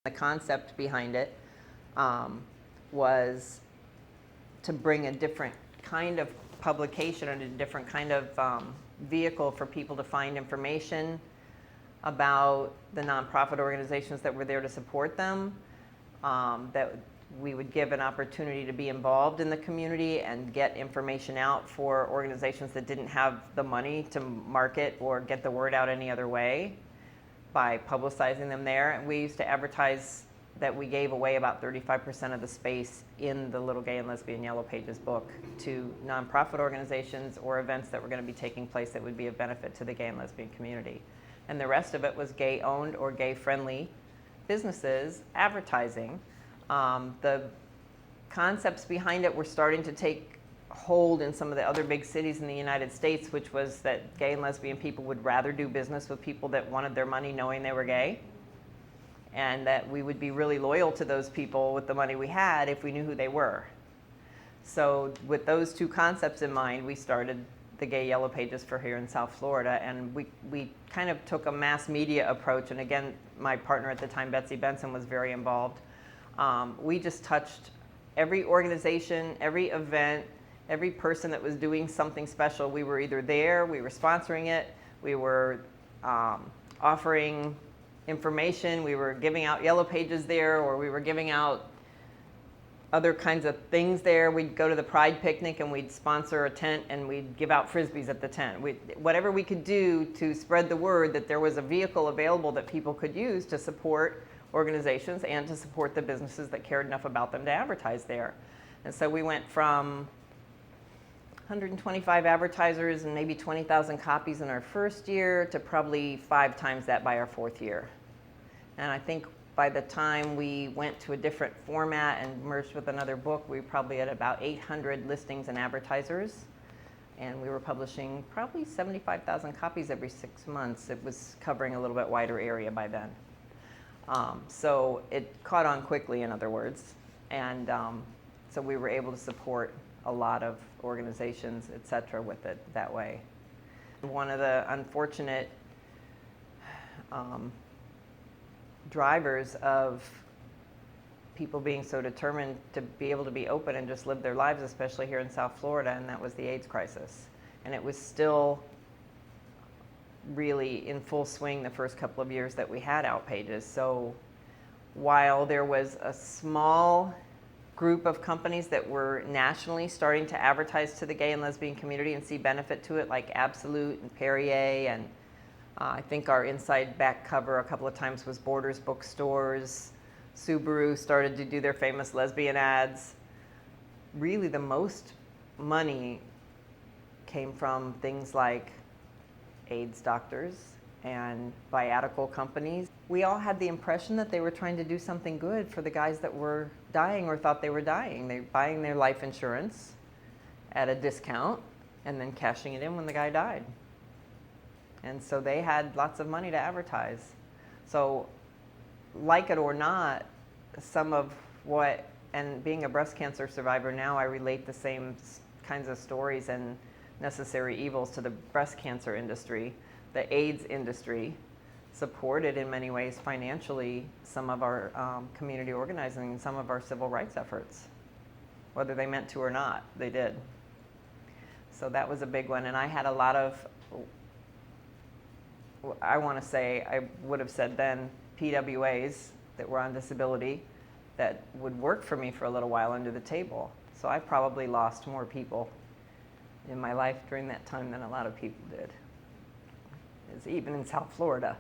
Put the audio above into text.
The concept behind it was to bring a different kind of publication and a different kind of vehicle for people to find information about the nonprofit organizations that were there to support them, that we would give an opportunity to be involved in the community and get information out for organizations that didn't have the money to market or get the word out any other way by publicizing them there. And we used to advertise that we gave away about 35% of the space in the Little Gay and Lesbian Yellow Pages book to nonprofit organizations or events that were going to be taking place that would be of benefit to the gay and lesbian community. And the rest of it was gay-owned or gay-friendly businesses advertising. The concepts behind it were starting to take hold in some of the other big cities in the United States, which was that gay and lesbian people would rather do business with people that wanted their money knowing they were gay, and that we would be really loyal to those people with the money we had if we knew who they were. So with those two concepts in mind, we started the Gay Yellow Pages for here in South Florida, and we kind of took a mass media approach, and again, my partner at the time, Betsy Benson, was very involved. We just touched every organization, every event, every person that was doing something special. We were either there, we were sponsoring it, we were offering information, we were giving out yellow pages there, or we were giving out other kinds of things there. We'd go to the Pride picnic and we'd sponsor a tent and we'd give out Frisbees at the tent. Whatever we could do to spread the word that there was a vehicle available that people could use to support organizations and to support the businesses that cared enough about them to advertise there. And so we went from 125 advertisers and maybe 20,000 copies in our first year to probably 5 times that by our 4th year. And I think by the time we went to a different format and merged with another book, we probably had about 800 listings and advertisers. And we were publishing probably 75,000 copies every 6 months. It was covering a little bit wider area by then. So it caught on quickly, in other words. And so we were able to support a lot of organizations, et cetera, with it that way. One of the unfortunate drivers of people being so determined to be able to be open and just live their lives, especially here in South Florida, and that was the AIDS crisis. And it was still really in full swing the first couple of years that we had Outpages. So while there was a small group of companies that were nationally starting to advertise to the gay and lesbian community and see benefit to it, like Absolute and Perrier, and I think our inside back cover a couple of times was Borders Bookstores. Subaru started to do their famous lesbian ads. Really the most money came from things like AIDS doctors and viatical companies. We all had the impression that they were trying to do something good for the guys that were dying or thought they were dying. They were buying their life insurance at a discount and then cashing it in when the guy died. And so they had lots of money to advertise. So like it or not, some of what, and being a breast cancer survivor now, I relate the same kinds of stories and necessary evils to the breast cancer industry. The AIDS industry supported in many ways financially some of our community organizing and some of our civil rights efforts. Whether they meant to or not, they did. So that was a big one. And I had a lot of, I want to say, I would have said then, PWAs that were on disability that would work for me for a little while under the table. So I probably lost more people in my life during that time than a lot of people did, even in South Florida.